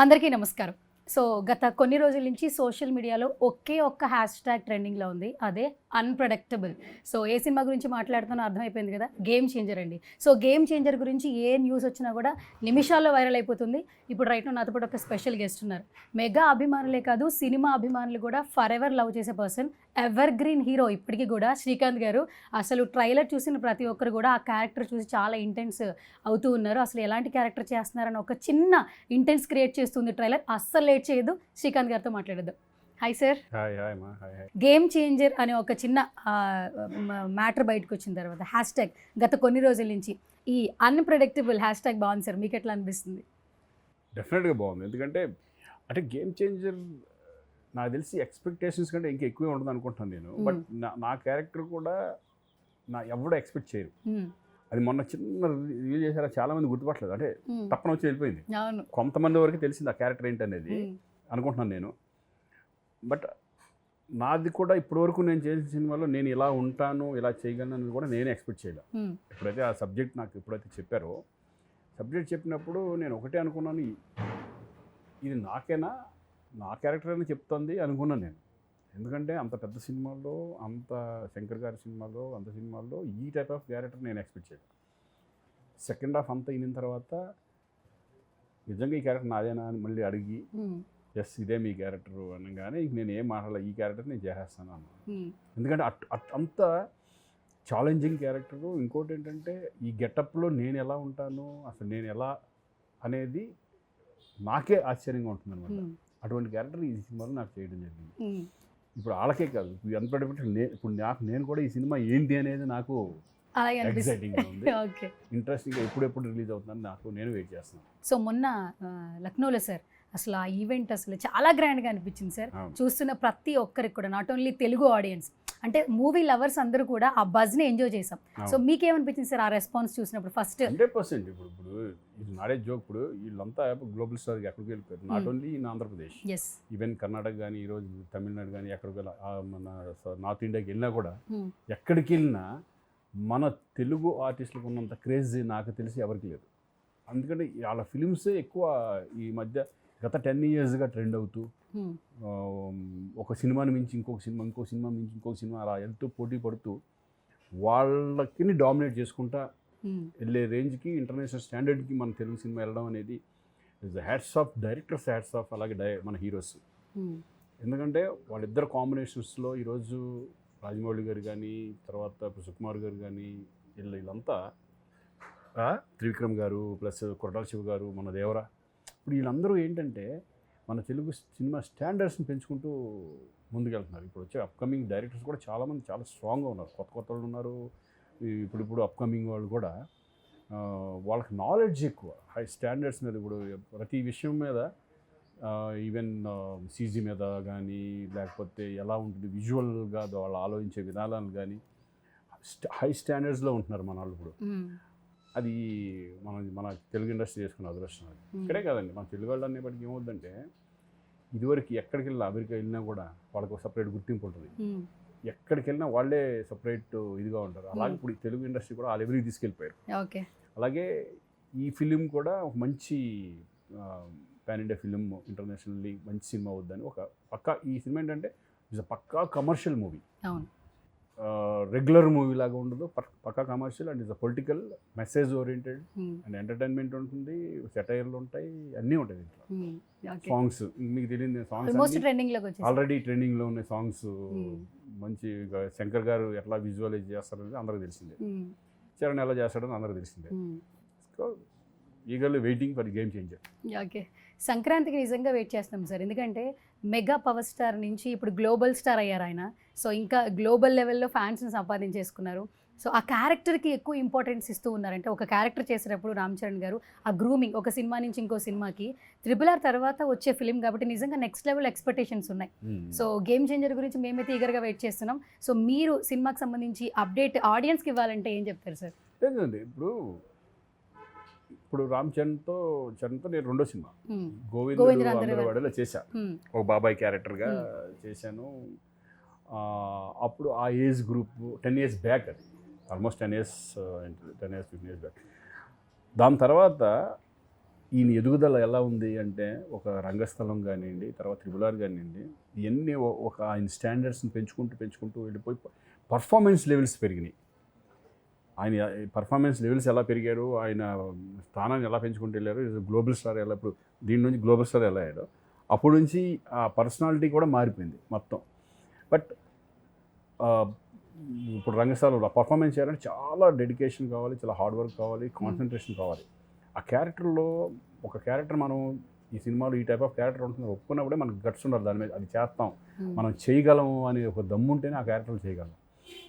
అందరికీ నమస్కారం. సో, గత కొన్ని రోజుల నుంచి సోషల్ మీడియాలో ఒకే ఒక్క హ్యాష్‌ట్యాగ్ ట్రెండింగ్‌లో ఉంది. అదే అన్‌ప్రెడిక్టబుల్. సో, ఏ సినిమా గురించి మాట్లాడుతానో అర్థమైపోయింది కదా! 'గేమ్ చేంజర్' అండి. సో, 'గేమ్ చేంజర్' గురించి ఏ న్యూస్ వచ్చినా కూడా నిమిషాల్లో వైరల్ అయిపోతుంది. ఇప్పుడు రైట్ నౌ నాతో పాటు ఒక స్పెషల్ గెస్ట్ ఉన్నారు. మెగా అభిమానులే కాదు, సినిమా అభిమానులు కూడా ఫరెవర్ లవ్ చేసే పర్సన్, ఎవర్ గ్రీన్ హీరో ఇప్పటికి కూడా శ్రీకాంత్ గారు. అసలు ట్రైలర్ చూసిన ప్రతి ఒక్కరు కూడా ఆ క్యారెక్టర్ చూసి చాలా ఇంటెన్స్ అవుతూ ఉన్నారు. అసలు ఎలాంటి క్యారెక్టర్ చేస్తున్నారని ఒక చిన్న ఇంటెన్స్ క్రియేట్ చేస్తుంది ట్రైలర్. అస్సలు లేట్ చేయొద్దు, శ్రీకాంత్ గారితో మాట్లాడేద్దాం. Hi sir. గేమ్ చేంజర్ అనే ఒక చిన్న మ్యాటర్ బయటకు వచ్చిన తర్వాత హ్యాష్‌ట్యాగ్ గత కొన్ని రోజుల నుంచి ఈ అన్‌ప్రెడిక్టబుల్ హ్యాష్‌ట్యాగ్ బాగుంది సార్. మీకు ఎట్లా అనిపిస్తుంది? డెఫినెట్గా బాగుంది. ఎందుకంటే అంటే గేమ్ చేంజర్ నాకు తెలిసి ఎక్స్పెక్టేషన్స్ కంటే ఇంకా ఎక్కువే ఉంటుంది అనుకుంటున్నాను నేను. బట్ నా క్యారెక్టర్ కూడా ఎవడో ఎక్స్పెక్ట్ చేయరు. అది మొన్న చిన్న రివీల్ చేశారా, చాలా మంది గుర్తుపట్టలేదు. అంటే తప్పన వచ్చి వెళ్ళిపోయింది. కొంతమంది వరకు తెలిసింది ఆ క్యారెక్టర్ ఏంటనేది అనుకుంటున్నాను నేను. బట్ నాది కూడా ఇప్పటివరకు నేను చేసిన సినిమాలో నేను ఇలా ఉంటాను, ఇలా చేయగలను అనేది కూడా నేనే ఎక్స్పెక్ట్ చేయలేదు. ఎప్పుడైతే ఆ సబ్జెక్ట్ నాకు ఎప్పుడైతే చెప్పారో, సబ్జెక్ట్ చెప్పినప్పుడు నేను ఒకటే అనుకున్నాను, ఇది నాకేనా, నా క్యారెక్టర్ అని చెప్తుంది అనుకున్నాను నేను. ఎందుకంటే అంత పెద్ద సినిమాల్లో, అంత శంకర్ గారి సినిమాలో, అంత సినిమాల్లో ఈ టైప్ ఆఫ్ క్యారెక్టర్ నేను ఎక్స్పెక్ట్ చేయలేదు. సెకండ్ హాఫ్ అంతా అయిన తర్వాత నిజంగా ఈ క్యారెక్టర్ నాదేనా అని మళ్ళీ అడిగి, ఎస్ ఇదే మీ క్యారెక్టర్ అనగానే ఇంక నేను ఏం మాట్లాడాలి, ఈ క్యారెక్టర్ నేను చేసేస్తాను అన్నాను. ఎందుకంటే అంత ఛాలెంజింగ్ క్యారెక్టరు. ఇంకోటి ఏంటంటే ఈ గెటప్లో నేను ఎలా ఉంటాను, అసలు నేను ఎలా అనేది నాకే ఆశ్చర్యంగా ఉంటుంది అనమాట. అటువంటి క్యారెక్టర్ ఈ సినిమాలో నాకు చేయడం జరిగింది. ఇప్పుడు వాళ్ళకే కాదు, అన్‌ప్రెడిక్టబుల్ ఇప్పుడు నేను కూడా ఈ సినిమా ఏంటి అనేది నాకు ఎక్సైటింగ్గా ఉంది. ఇంట్రెస్టింగ్గా ఎప్పుడెప్పుడు రిలీజ్ అవుతుందని నేను వెయిట్ చేస్తున్నాను. సో మొన్న లక్నోలో సార్ అసలు ఆ ఈవెంట్ అసలు చాలా గ్రాండ్గా అనిపించింది సార్. చూస్తున్న ప్రతి ఒక్కరికి కూడా, నాట్ ఓన్లీ తెలుగు ఆడియన్స్, అంటే మూవీ లవర్స్ అందరూ కూడా ఆ బజ్ని ఎంజాయ్ చేసాం. సో మీకేమనిపించింది సార్ ఆ రెస్పాన్స్ చూసినప్పుడు? ఫస్ట్ 100% ఇప్పుడు ఇది నాడే జోక్. ఇప్పుడు వీళ్ళంతా గ్లోబల్ స్టార్కి ఎక్కడికి వెళ్ళిపోయారు. Not only in Andhra Pradesh, even Karnataka కానీ, ఈరోజు తమిళనాడు కానీ, ఎక్కడికి మన నార్త్ ఇండియాకి వెళ్ళినా కూడా, ఎక్కడికి వెళ్ళినా మన తెలుగు ఆర్టిస్టులకు ఉన్నంత క్రేజ్ నాకు తెలిసి ఎవరికి లేదు. అందుకని వాళ్ళ ఫిలిమ్సే ఎక్కువ ఈ మధ్య గత 10 yearsగా ట్రెండ్ అవుతూ, ఒక సినిమాని మించి ఇంకొక సినిమా, ఇంకో సినిమా మించి ఇంకొక సినిమా అలా వెళ్తూ పోటీ పడుతూ వాళ్ళకి డామినేట్ చేసుకుంటా వెళ్ళే రేంజ్కి, ఇంటర్నేషనల్ స్టాండర్డ్కి మన తెలుగు సినిమా వెళ్ళడం అనేది is hats off directors, hats off అలాగే మన హీరోస్. ఎందుకంటే వాళ్ళిద్దరు కాంబినేషన్స్లో ఈరోజు రాజమౌళి గారు కానీ, తర్వాత సుకుమార్ గారు కానీ, వీళ్ళంతా, త్రివిక్రమ్ గారు ప్లస్ కొరటాల శివ గారు, మన దేవరా, ఇప్పుడు వీళ్ళందరూ ఏంటంటే మన తెలుగు సినిమా స్టాండర్డ్స్ని పెంచుకుంటూ ముందుకెళ్తున్నారు. ఇప్పుడు వచ్చే అప్కమింగ్ డైరెక్టర్స్ కూడా చాలామంది చాలా స్ట్రాంగ్గా ఉన్నారు. కొత్త వాళ్ళు ఉన్నారు. ఇప్పుడు అప్కమింగ్ వాళ్ళు కూడా వాళ్ళకి నాలెడ్జ్ ఎక్కువ, హై స్టాండర్డ్స్ మీద. ఇప్పుడు ప్రతి విషయం మీద, ఈవెన్ సీజీ మీద కానీ, లేకపోతే ఎలా ఉంటుంది విజువల్గా వాళ్ళు ఆలోచించే విధానాలు కానీ హై స్టాండర్డ్స్లో ఉంటున్నారు మన వాళ్ళు ఇప్పుడు. అది మన తెలుగు ఇండస్ట్రీ చేసుకున్న అదృష్టం. అది ఇక్కడే కాదండి, మన తెలుగు వాళ్ళు అనేప్పటికీ ఏమవుతుందంటే, ఇదివరకు ఎక్కడికి వెళ్ళినా, అమెరికా వెళ్ళినా కూడా వాళ్ళకు ఒక సపరేట్ గుర్తింపు ఉంటుంది. ఎక్కడికి వెళ్ళినా వాళ్ళే సపరేట్ ఇదిగా ఉంటారు. అలాగే ఇప్పుడు ఈ తెలుగు ఇండస్ట్రీ కూడా ఆ లెవెల్కి తీసుకెళ్ళిపోయారు. అలాగే ఈ ఫిలిం కూడా ఒక మంచి పాన్ ఇండియా ఫిలిం, ఇంటర్నేషనల్లీ మంచి సినిమా అవుద్దని ఒక పక్కా. ఈ సినిమా ఏంటంటే ఇట్స్ అ పక్కా కమర్షియల్ మూవీ. రెగ్యులర్ మూవీ లాగా ఉండదు, పక్కా commercial. And is a political message oriented and entertainment ఉంటుంది, సెటైర్లు ఉంటాయి, అన్నీ ఉంటాయి దీంట్లో. సాంగ్స్ మీకు తెలియదు, సాంగ్స్ ఆల్రెడీ ట్రెండింగ్లో ఉన్నాయి సాంగ్స్. మంచి శంకర్ గారు ఎట్లా విజువలైజ్ చేస్తారనేది అందరికి తెలిసిందే, చరణ్ ఎలా చేస్తాడని అందరికి తెలిసిందే. So eagerly waiting for game changer. Okay, సంక్రాంతికి నిజంగా వెయిట్ చేస్తాం సార్. ఎందుకంటే మెగా పవర్ స్టార్ నుంచి ఇప్పుడు గ్లోబల్ స్టార్ అయ్యారు ఆయన. సో ఇంకా గ్లోబల్ లెవెల్లో ఫ్యాన్స్ని సంపాదించేసుకున్నారు. సో ఆ క్యారెక్టర్కి ఎక్కువ ఇంపార్టెన్స్ ఇస్తూ ఉన్నారంటే, ఒక క్యారెక్టర్ చేసేటప్పుడు రామ్ చరణ్ గారు ఆ గ్రూమింగ్, ఒక సినిమా నుంచి ఇంకో సినిమాకి, RRR తర్వాత వచ్చే ఫిలిం కాబట్టి నిజంగా నెక్స్ట్ లెవెల్ ఎక్స్పెక్టేషన్స్ ఉన్నాయి. సో గేమ్ చేంజర్ గురించి మేమైతే ఈగర్గా వెయిట్ చేస్తున్నాం. సో మీరు సినిమాకి సంబంధించి అప్డేట్ ఆడియన్స్కి ఇవ్వాలంటే ఏం చెప్తారు సార్? లేదండి, ఇప్పుడు రామ్ చరణ్తో నేను రెండో సినిమా గోవిందుడు అందరవాడలో చేశాను. ఒక బాబాయ్ క్యారెక్టర్గా చేశాను. అప్పుడు ఆ ఏజ్ గ్రూప్ 10 years బ్యాక్, అది ఆల్మోస్ట్ 10 years 15 years బ్యాక్. దాని తర్వాత ఈయన ఎదుగుదల ఎలా ఉంది అంటే ఒక రంగస్థలం కానివ్వండి, తర్వాత త్రిబులార్ కానివ్వండి, ఇవన్నీ ఒక ఆయన స్టాండర్డ్స్ని పెంచుకుంటూ వెళ్ళిపోయి పర్ఫార్మెన్స్ లెవెల్స్ పెరిగినాయి. ఆయన పర్ఫార్మెన్స్ లెవెల్స్ ఎలా పెరిగారు, ఆయన స్థానాన్ని ఎలా పెంచుకుంటూ వెళ్ళారు, గ్లోబల్ స్టార్ ఎలా ఇప్పుడు దీని నుంచి గ్లోబల్ స్టార్ ఎలా అయ్యాడో అప్పటి నుంచి ఆ పర్సనాలిటీ కూడా మారిపోయింది మొత్తం. బట్ ఇప్పుడు రంగస్థలంలో పర్ఫార్మెన్స్ చేయాలంటే చాలా డెడికేషన్ కావాలి, చాలా హార్డ్ వర్క్ కావాలి, కాన్సన్ట్రేషన్ కావాలి. ఆ క్యారెక్టర్లో ఒక క్యారెక్టర్ మనం ఈ సినిమాలో ఈ టైప్ ఆఫ్ క్యారెక్టర్ ఉంటుంది ఒప్పుకున్నప్పుడే మనకు గట్స్ ఉండాలి, దాని మీద అది చేస్తాం, మనం చేయగలము అని ఒక దమ్ము ఉంటేనే ఆ క్యారెక్టర్లు చేయగలం.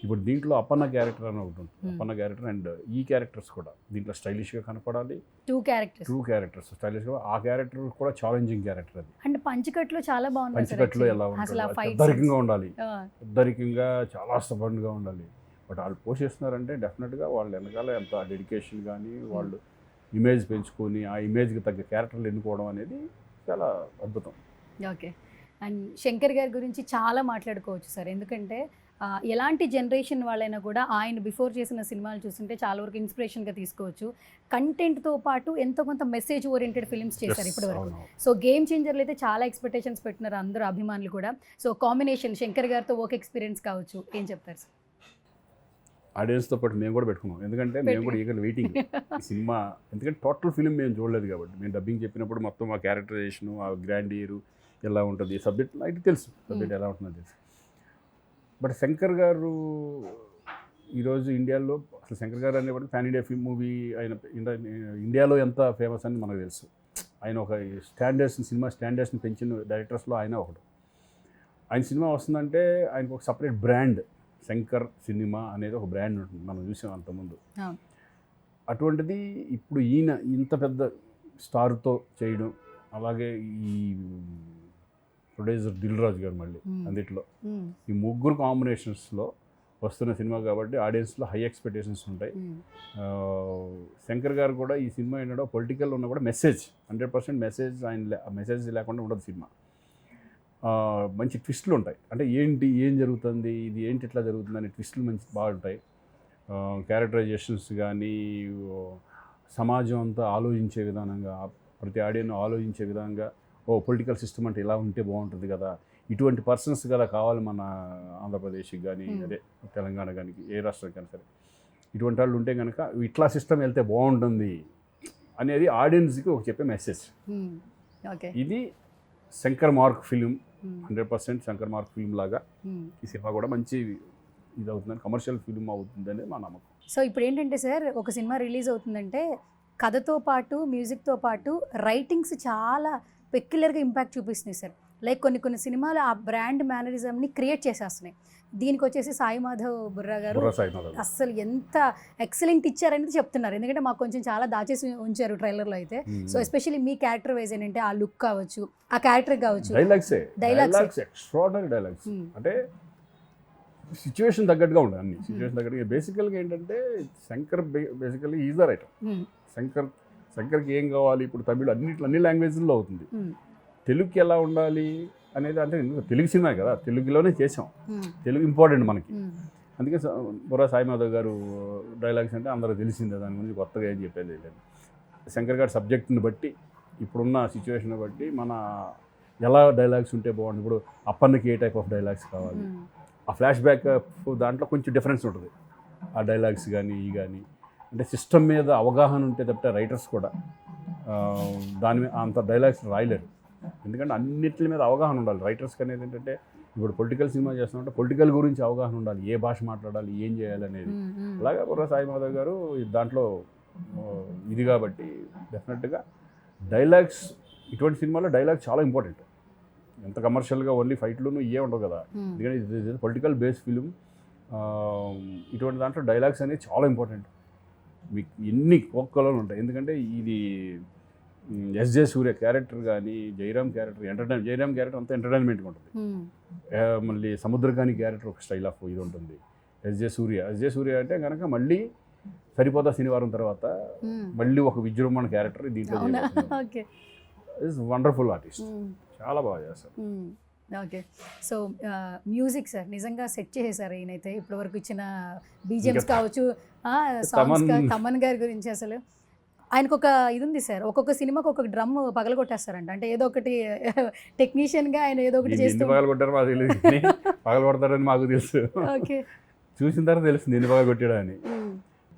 ఇప్పుడు దీంట్లో అప్పన్న క్యారెక్టర్ అని ఒకటి ఉంటుంది, అప్పన్న క్యారెక్టర్ అండ్ ఈ క్యారెక్టర్స్ కూడా దీంట్లో స్టైలిష్గా కనపడాలి. టూ క్యారెక్టర్స్ స్టైలిష్గా, ఆ క్యారెక్టర్ కూడా ఛాలెంజింగ్ క్యారెక్టర్ అది. అంటే పంచకట్లో చాలా బాగుంది, పంచకట్లో ఎలా ఉంటుంది, పెద్దరికంగా ఉండాలి, పెద్దరికంగా చాలా స్టబర్న్గా ఉండాలి. బట్ వాళ్ళు పోషిస్తున్నారంటే డెఫినెట్గా వాళ్ళు వెనకాల ఎంత డెడికేషన్ కానీ వాళ్ళు ఇమేజ్ పెంచుకొని ఆ ఇమేజ్కి తగ్గ క్యారెక్టర్లు ఎన్నుకోవడం అనేది చాలా అద్భుతం. ఓకే. అండ్ శంకర్ గారి గురించి చాలా మాట్లాడుకోవచ్చు సార్, ఎందుకంటే ఎలాంటి జనరేషన్ వాళ్ళైనా కూడా ఆయన బిఫోర్ చేసిన సినిమాలు చూస్తుంటే చాలా వరకు ఇన్స్పిరేషన్గా తీసుకోవచ్చు. కంటెంట్తో పాటు ఎంతో కొంత మెసేజ్ ఓరియంటెడ్ ఫిల్మ్స్ చేశారు ఇప్పటివరకు. సో గేమ్ చేంజర్లు అయితే చాలా ఎక్స్పెక్టేషన్స్ పెట్టినారు అందరూ అభిమానులు కూడా. సో కాంబినేషన్ శంకర్ గారితో వర్క్ ఎక్స్పీరియన్స్ కావచ్చు, ఏం చెప్తారు సార్? ఆడియన్స్తో పాటు మేము కూడా పెట్టుకున్నాం, ఎందుకంటే మేము కూడా ఈగల్ వెయిటింగ్ ఈ సినిమా, ఎందుకంటే టోటల్ ఫిలిం మేము చూడలేదు కాబట్టి. మేము డబ్బింగ్ చెప్పినప్పుడు మొత్తం ఆ క్యారెక్టరైజేషను, ఆ గ్రాండియరు ఎలా ఉంటుంది, సబ్జెక్ట్ అయితే తెలుసు, సబ్జెక్ట్ ఎలా ఉంటుందో తెలుసు. బట్ శంకర్ గారు ఈరోజు ఇండియాలో అసలు శంకర్ గారు అనేవాడు ప్యాన్ ఇండియా ఫిల్మ్ మూవీ ఆయన ఇండియాలో ఎంత ఫేమస్ అని మనకు తెలుసు. ఆయన ఒక సినిమా స్టాండర్డ్స్ని పెంచిన డైరెక్టర్స్లో ఆయన ఒకడు. ఆయన సినిమా వస్తుందంటే ఆయనకు ఒక సపరేట్ బ్రాండ్, శంకర్ సినిమా అనేది ఒక బ్రాండ్ ఉంటుంది, మనం చూసాం అంతకుముందు. అటువంటిది ఇప్పుడు ఈయన ఇంత పెద్ద స్టార్తో చేయడం, అలాగే ఈ ప్రొడ్యూసర్ దిల్ రాజు గారు మళ్ళీ అందుట్లో, ఈ ముగ్గురు కాంబినేషన్స్లో వస్తున్న సినిమా కాబట్టి ఆడియన్స్లో హై ఎక్స్పెక్టేషన్స్ ఉంటాయి. శంకర్ గారు కూడా ఈ సినిమా ఏంటంటే పొలిటికల్ ఉన్నా కూడా మెసేజ్ 100% మెసేజ్, ఆయన మెసేజ్ లేకుండా ఉండదు సినిమా. మంచి ట్విస్టులు ఉంటాయి, అంటే ఏం జరుగుతుంది, ఇది ఏంటి ఇట్లా జరుగుతుంది అనే ట్విస్టులు మంచి బాగుంటాయి. క్యారెక్టరైజేషన్స్ కానీ సమాజం అంతా ఆలోచించే విధానంగా, ప్రతి ఆడియన్ ఆలోచించే విధంగా, పొలిటికల్ సిస్టమ్ అంటే ఇలా ఉంటే బాగుంటుంది కదా, ఇటువంటి పర్సన్స్ కదా కావాలి మన ఆంధ్రప్రదేశ్కి కానీ అదే తెలంగాణ కానీ ఏ రాష్ట్రానికైనా సరే, ఇటువంటి వాళ్ళు ఉంటే కనుక ఇట్లా సిస్టమ్ వెళ్తే బాగుంటుంది అనేది ఆడియన్స్కి ఒక చెప్పే మెసేజ్. ఇది Shankar mark film, 100% Shankar mark film లాగా ఈ సినిమా కూడా మంచి ఇది అవుతుందని, కమర్షియల్ ఫిలిం అవుతుందని మా నమ్మకం. సో ఇప్పుడు ఏంటంటే సార్, ఒక సినిమా రిలీజ్ అవుతుందంటే కథతో పాటు మ్యూజిక్తో పాటు రైటింగ్స్ చాలా పెక్యులర్గా ఇంపాక్ట్ చూపిస్తున్నాయి సార్. లైక్ కొన్ని సినిమాలు ఆ బ్రాండ్ మేనరిజంని క్రియేట్ చేసేస్తున్నాయి. దీనికి వచ్చేసి సాయి మాధవ్ బుర్రా గారు అస్సలు ఎంత ఎక్సలెంట్ ఇచ్చారనేది చెప్తున్నారు, ఎందుకంటే మాకు కొంచెం చాలా దాచేసి ఉంచారు ట్రైలర్లో అయితే. సో ఎస్పెషల్లీ మీ క్యారెక్టర్ వైజ్ ఏంటంటే ఆ లుక్ కావచ్చు, ఆ క్యారెక్టర్ కావచ్చు, డైలాగ్స్ ఎక్స్ట్రార్డినరీ డైలాగ్స్, అంటే సిచ్యువేషన్ తగ్గట్టుగా ఉండాలి, అన్ని సిచ్యువేషన్ తగ్గట్టుగా. బేసికల్గా ఏంటంటే Shankar basically is the writer. శంకర్కి ఏం కావాలి, ఇప్పుడు తమిళ అన్ని లాంగ్వేజ్లో అవుతుంది, తెలుగుకి ఎలా ఉండాలి అనేది, అంటే తెలుగు సినిమా కదా, తెలుగులోనే చేసాం, తెలుగు ఇంపార్టెంట్ మనకి. అందుకే బుర్రా సాయి మాధవ్ గారు డైలాగ్స్ అంటే అందరూ తెలిసిందే, దాని గురించి కొత్తగా ఏం చెప్పేది లేదు. శంకర్ గారి సబ్జెక్ట్ని బట్టి, ఇప్పుడున్న సిచ్యువేషన్ బట్టి మన ఎలా డైలాగ్స్ ఉంటే బాగుంటుంది. ఇప్పుడు అప్పన్నకి ఏ టైప్ ఆఫ్ డైలాగ్స్ కావాలి, ఆ ఫ్లాష్ బ్యాక్ దాంట్లో కొంచెం డిఫరెన్స్ ఉంటుంది, ఆ డైలాగ్స్ కానీ కానీ అంటే సిస్టమ్ మీద అవగాహన ఉంటే తప్పితే రైటర్స్ కూడా దాని మీద అంత డైలాగ్స్ రాయలేరు, ఎందుకంటే అన్నిటి మీద అవగాహన ఉండాలి రైటర్స్కి. అనేది ఏంటంటే ఇప్పుడు పొలిటికల్ సినిమా చేస్తున్నామంటే పొలిటికల్ గురించి అవగాహన ఉండాలి, ఏ భాష మాట్లాడాలి, ఏం చేయాలి అనేది. అలాగే బుర్రా సాయి మాధవ్ గారు దాంట్లో ఇది కాబట్టి డెఫినెట్గా డైలాగ్స్, ఇటువంటి సినిమాలో డైలాగ్ చాలా ఇంపార్టెంట్. ఎంత కమర్షియల్గా ఓన్లీ ఫైట్లును ఇవే ఉండవు కదా, ఎందుకంటే ఇది పొలిటికల్ బేస్డ్ ఫిలిం. ఇటువంటి దాంట్లో డైలాగ్స్ అనేది చాలా ఇంపార్టెంట్. మీకు ఎన్ని కోక్కలు ఉంటాయి, ఎందుకంటే ఇది ఎస్జే సూర్య క్యారెక్టర్ కానీ, జయరామ్ క్యారెక్టర్ జయరామ్ క్యారెక్టర్ అంతా ఎంటర్టైన్మెంట్గా ఉంటుంది. మళ్ళీ సముద్రకాని క్యారెక్టర్ ఒక స్టైల్ ఆఫ్ ఇది ఉంటుంది. ఎస్జే సూర్య అంటే కనుక మళ్ళీ సరిపోతా శనివారం తర్వాత మళ్ళీ ఒక విజృంభణ క్యారెక్టర్ దీంట్లో. ఇస్ వండర్ఫుల్ ఆర్టిస్ట్, చాలా బాగా చేస్తారు. ఓకే. సో మ్యూజిక్ సార్ నిజంగా సెట్ చేసేసారు ఈయనైతే, ఇప్పటివరకు ఇచ్చిన బీజిఎమ్స్ కావచ్చు, సాంగ్స్, తమన్ గారి గురించి అసలు ఆయనకు ఒక ఇది ఉంది సార్, ఒక్కొక్క సినిమాకి ఒక్కొక్క డ్రమ్ పగలగొట్టేస్తారంట. అంటే ఏదో ఒకటి టెక్నీషియన్గా ఆయన ఏదో ఒకటి చేస్తూ పగలు కొట్టారు మాకు తెలియదు, పగలు కొడతారని మాకు తెలుసు. ఓకే. చూసిన తర్వాత తెలిసింది ఎందుకు పగలు కొట్టాడు అని.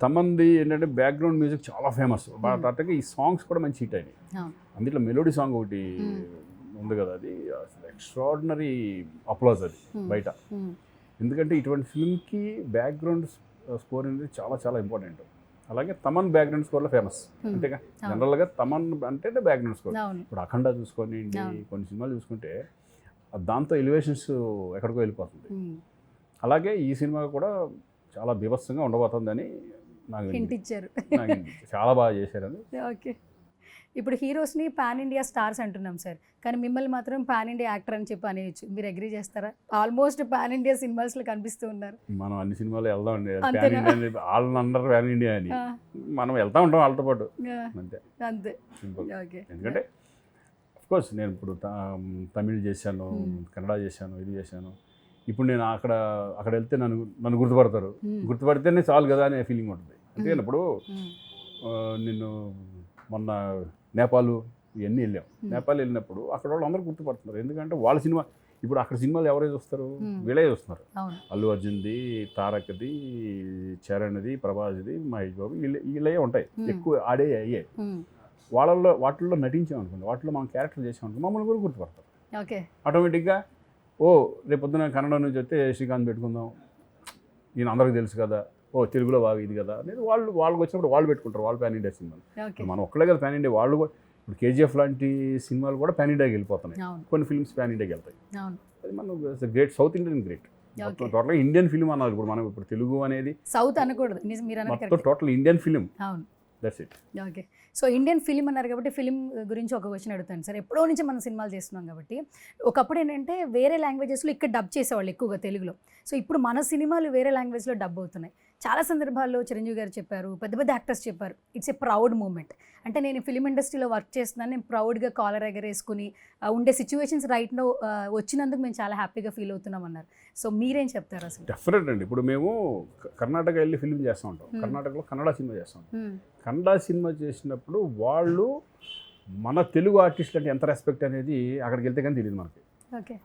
తమంది ఏంటంటే బ్యాక్గ్రౌండ్ మ్యూజిక్ చాలా ఫేమస్, బట్ అట్టగా ఈ సాంగ్స్ కూడా మంచి హిట్ అయినాయి. అందులో మెలోడీ సాంగ్ ఒకటి ఉంది కదా, అది అసలు ఎక్స్ట్రాడినరీ అప్లాజ్ అది బయట. ఎందుకంటే ఇటువంటి ఫిల్మ్కి బ్యాక్గ్రౌండ్ స్కోర్ అనేది చాలా చాలా ఇంపార్టెంట్. అలాగే తమన్ బ్యాక్గ్రౌండ్ స్కోర్లో ఫేమస్. అంతేగా జనరల్గా తమన్ అంటే బ్యాక్గ్రౌండ్ స్కోర్. ఇప్పుడు అఖండ చూసుకోండి, కొన్ని సినిమాలు చూసుకుంటే దాంతో ఎలివేషన్స్ ఎక్కడికో వెళ్ళిపోతుంది. అలాగే ఈ సినిమా కూడా చాలా బీభత్సంగా ఉండబోతుందని నాకు చాలా బాగా చేశారని. ఓకే. ఇప్పుడు హీరోస్ని పాన్ ఇండియా స్టార్స్ అంటున్నాం సార్, కానీ మిమ్మల్ని మాత్రం పాన్ ఇండియా యాక్టర్ అని చెప్పి అనేయచ్చు. మీరు అగ్రీ చేస్తారా? ఆల్మోస్ట్ పాన్ ఇండియా సినిమాస్లో కనిపిస్తూ ఉన్నారు. మనం అన్ని సినిమాలు వెళ్దామండి, పాన్ ఇండియా వాళ్ళని అందరు పాన్ ఇండియా అని మనం వెళ్తా ఉంటాం వాళ్ళతో పాటు, అంతే అంతే. సింపుల్. ఎందుకంటే అఫ్కోర్స్ నేను ఇప్పుడు తమిళ్ చేశాను, కన్నడ చేశాను, ఇది చేశాను. ఇప్పుడు నేను అక్కడ వెళ్తే నన్ను గుర్తుపడతారు, గుర్తుపడితేనే చాలు కదా అనే ఫీలింగ్ ఉంటుంది. అంతే. ఇప్పుడు నిన్ను మొన్న నేపాల్ ఇవన్నీ వెళ్ళాం. నేపాల్ వెళ్ళినప్పుడు అక్కడ వాళ్ళు అందరూ గుర్తుపడుతున్నారు, ఎందుకంటే వాళ్ళ సినిమా. ఇప్పుడు అక్కడ సినిమాలు ఎవరైతే వస్తారు, వీళ్ళే వస్తున్నారు. అల్లు అర్జున్ది, తారక్ది, చరణ్ది, ప్రభాస్ది, మహేష్ బాబు, వీళ్ళే ఉంటాయి ఎక్కువ ఆడే అయ్యే. వాటిల్లో నటించామనుకోండి, వాటిలో మనం క్యారెక్టర్ చేసామనుకో మమ్మల్ని కూడా గుర్తుపడతారు. ఓకే. ఆటోమేటిక్గా రేపు పొద్దున కన్నడ నుంచి వస్తే శ్రీకాంత్ పెట్టుకుందాం, ఈయన అందరికీ తెలుసు కదా, తెలుగులో బాగా ఇది కదా అనేది వాళ్ళకి వచ్చినప్పుడు వాళ్ళు పెట్టుకుంటారు, వాళ్ళు పాన్ ఇండియా సినిమాలు. మనం ఒక్కడే కదా పాన్ ఇండియా, వాళ్ళు కూడా ఇప్పుడు కేజీఎఫ్ లాంటి సినిమాలు కూడా పాన్ ఇండియాకి వెళ్ళిపోతున్నాయి. కొన్ని ఫిల్మ్స్ పాన్ ఇండియాకి వెళ్తాయి. అది మనం గ్రేట్, సౌత్ ఇండియన్ గ్రేట్. టోటల్గా ఇండియన్ ఫిల్మ్ అన్నారు. ఇప్పుడు మనం ఇప్పుడు తెలుగు అనేది సౌత్ అనకూడదు, మొత్తం total Indian film. That's it. Okay. So Indian film అన్నారు కాబట్టి ఫిలిం గురించి ఒక క్వశ్చన్ అడుగుతాను సార్. ఎప్పుడో నుంచి మనం సినిమాలు చేస్తున్నాం కాబట్టి ఒకప్పుడు ఏంటంటే వేరే లాంగ్వేజెస్లో ఇక్కడ డబ్ చేసేవాళ్ళు ఎక్కువగా తెలుగులో. సో ఇప్పుడు మన సినిమాలు వేరే లాంగ్వేజ్లో డబ్ అవుతున్నాయి. చాలా సందర్భాల్లో చిరంజీవి గారు చెప్పారు, పెద్ద పెద్ద యాక్టర్స్ చెప్పారు, ఇట్స్ ఏ ప్రౌడ్ మూమెంట్. అంటే నేను ఫిలిం ఇండస్ట్రీలో వర్క్ చేస్తున్నాను, నేను ప్రౌడ్గా కాలర్ ఎగరేసుకుని ఉండే సిచ్యువేషన్స్ రైట్నో వచ్చినందుకు మేము చాలా హ్యాపీగా ఫీల్ అవుతున్నాం అన్నారు. సో మీరేం చెప్తారు అసలు? డెఫినెట్ అండి. ఇప్పుడు మేము కర్ణాటక వెళ్ళి ఫిల్మ్ చేస్తూ ఉంటాం, కర్ణాటకలో కన్నడ సినిమా చేస్తూ ఉంటాం. కన్నడ సినిమా చేసినప్పుడు వాళ్ళు మన తెలుగు ఆర్టిస్ట్ అంటే ఎంత రెస్పెక్ట్ అనేది అక్కడికి వెళ్తే కానీ తెలియదు మనకి.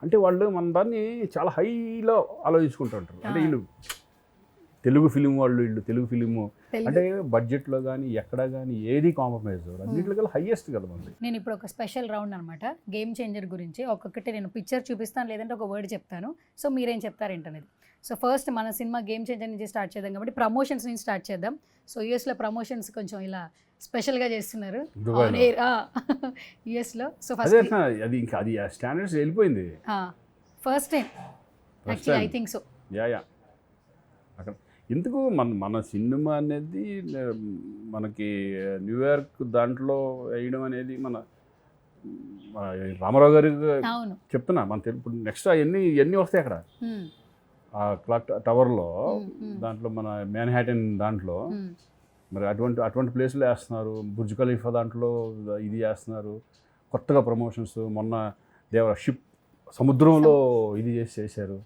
అంటే వాళ్ళు మన దాన్ని చాలా హైలో ఆలోచించుకుంటూ ఉంటారు. అంటే వీళ్ళు తెలుగు ఫిలిం, వీళ్ళు తెలుగు ఫిలిము అంటే బడ్జెట్లో కానీ ఎక్కడ కానీ ఏది కాంప్రమైజ్ అన్నింటిలో హైయెస్ట్ కదా మనది. నేను ఇప్పుడు ఒక స్పెషల్ రౌండ్ అనమాట, గేమ్ చేంజర్ గురించి. ఒక్కొక్కటి నేను పిక్చర్ చూపిస్తాను, లేదంటే ఒక వర్డ్ చెప్తాను. సో మీరేం చెప్తారేంటనేది. సో ఫస్ట్ మన సినిమా గేమ్ చేంజర్ నుంచి స్టార్ట్ చేద్దాం కాబట్టి ప్రమోషన్స్ నుంచి స్టార్ట్ చేద్దాం. సో యూఎస్లో ప్రమోషన్స్ కొంచెం ఇలా స్పెషల్గా చేస్తున్నారు యూఎస్లో. సో ఫస్ట్ అది ఇంకా అది స్టాండర్డ్స్ వెళ్ళిపోయింది. First time actually I think so. Yeah అక్కడ ఎందుకు మన సినిమా అనేది మనకి న్యూయార్క్ దాంట్లో వేయడం అనేది మన రామారావు గారు చెప్తున్నా. మన ఇప్పుడు నెక్స్ట్ ఎన్ని వస్తాయి అక్కడ ఆ క్లాక్ టవర్లో, దాంట్లో మన మ్యాన్హాటన్ దాంట్లో మరి అటువంటి ప్లేస్లో వేస్తున్నారు. బుర్జ్ ఖలీఫా దాంట్లో ఇది చేస్తున్నారు, కొత్తగా ప్రమోషన్స్. మొన్న షిప్ సముద్రంలో ఇది చేశారు.